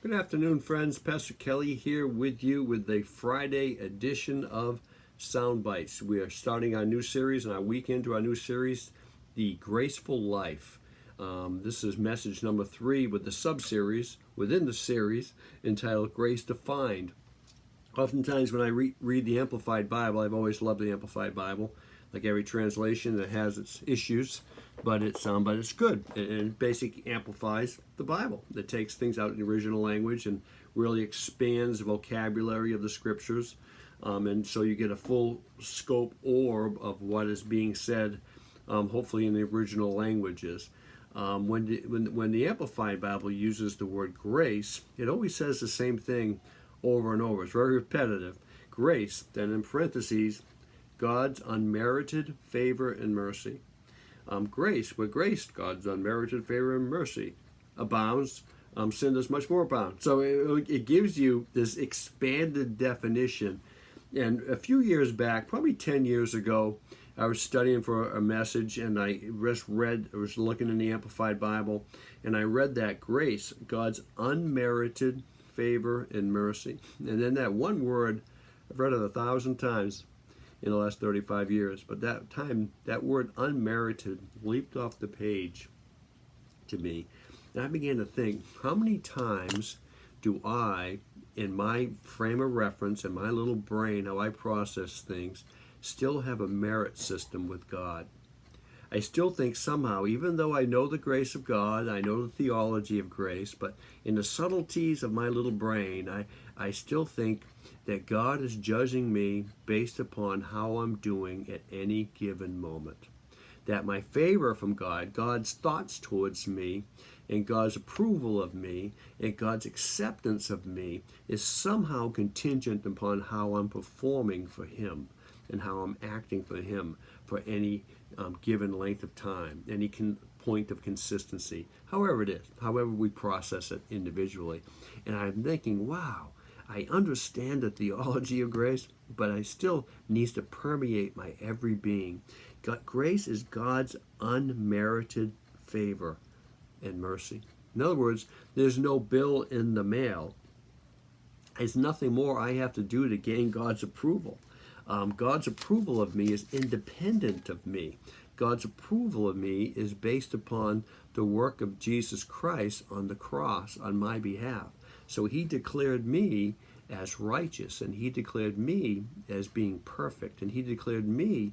Good afternoon, friends. Pastor Kelly here with you with the Friday edition of Sound Bytes. We are starting our new series, and our week into our new series, The GraceFull Life. This is message number 3 with the sub-series within the series entitled Grace Defined. Oftentimes when I read the Amplified Bible, I've always loved the Amplified Bible. Like every translation, it has its issues, but it's good. It basically amplifies the Bible. It takes things out in the original language and really expands the vocabulary of the Scriptures, and so you get a full scope orb of what is being said, hopefully in the original languages. When the Amplified Bible uses the word grace, it always says the same thing over and over. It's very repetitive. Grace, then in parentheses, God's unmerited favor and mercy. Grace, where grace, God's unmerited favor and mercy, abounds, sin does much more abound. So it gives you this expanded definition. And a few years back, probably 10 years ago, I was studying for a message, and I was looking in the Amplified Bible, and I read that grace, God's unmerited favor and mercy. And then that one word, I've read it 1,000 times in the last 35 years, but that word unmerited leaped off the page to me, and I began to think, how many times do I, in my frame of reference, in my little brain, how I process things, still have a merit system with God? I still think somehow, even though I know the grace of God, I know the theology of grace, but in the subtleties of my little brain, I still think that God is judging me based upon how I'm doing at any given moment. That my favor from God, God's thoughts towards me, and God's approval of me, and God's acceptance of me is somehow contingent upon how I'm performing for Him and how I'm acting for Him for any given length of time, any point of consistency, however it is, however we process it individually. And I'm thinking, wow, I understand the theology of grace, but I still needs to permeate my every being. Grace is God's unmerited favor and mercy. In other words, there's no bill in the mail. There's nothing more I have to do to gain God's approval. God's approval of me is independent of me. God's approval of me is based upon the work of Jesus Christ on the cross on my behalf. So He declared me as righteous, and He declared me as being perfect, and He declared me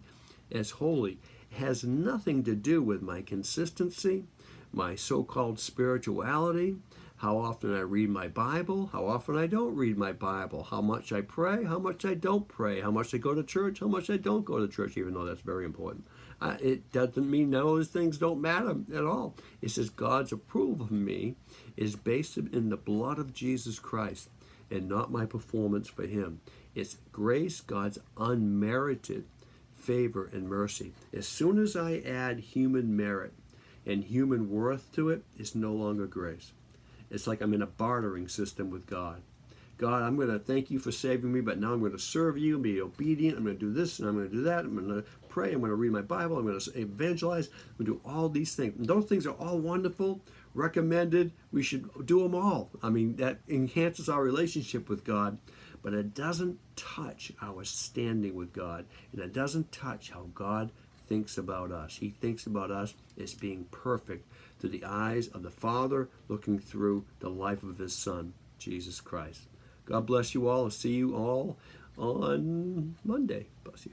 as holy. It has nothing to do with my consistency, my so-called spirituality, how often I read my Bible, how often I don't read my Bible, how much I pray, how much I don't pray, how much I go to church, how much I don't go to church, even though that's very important. It doesn't mean none of those things don't matter at all. It says God's approval of me is based in the blood of Jesus Christ and not my performance for Him. It's grace, God's unmerited favor and mercy. As soon as I add human merit and human worth to it, it's no longer grace. It's like I'm in a bartering system with God. God, I'm going to thank You for saving me, but now I'm going to serve You and be obedient. I'm going to do this and I'm going to do that. I'm going to pray. I'm going to read my Bible. I'm going to evangelize. I'm going to do all these things. And those things are all wonderful, recommended. We should do them all. I mean, that enhances our relationship with God, but it doesn't touch our standing with God, and it doesn't touch how God thinks about us. He thinks about us as being perfect through the eyes of the Father looking through the life of His Son, Jesus Christ. God bless you all. I'll see you all on Monday. Bless you.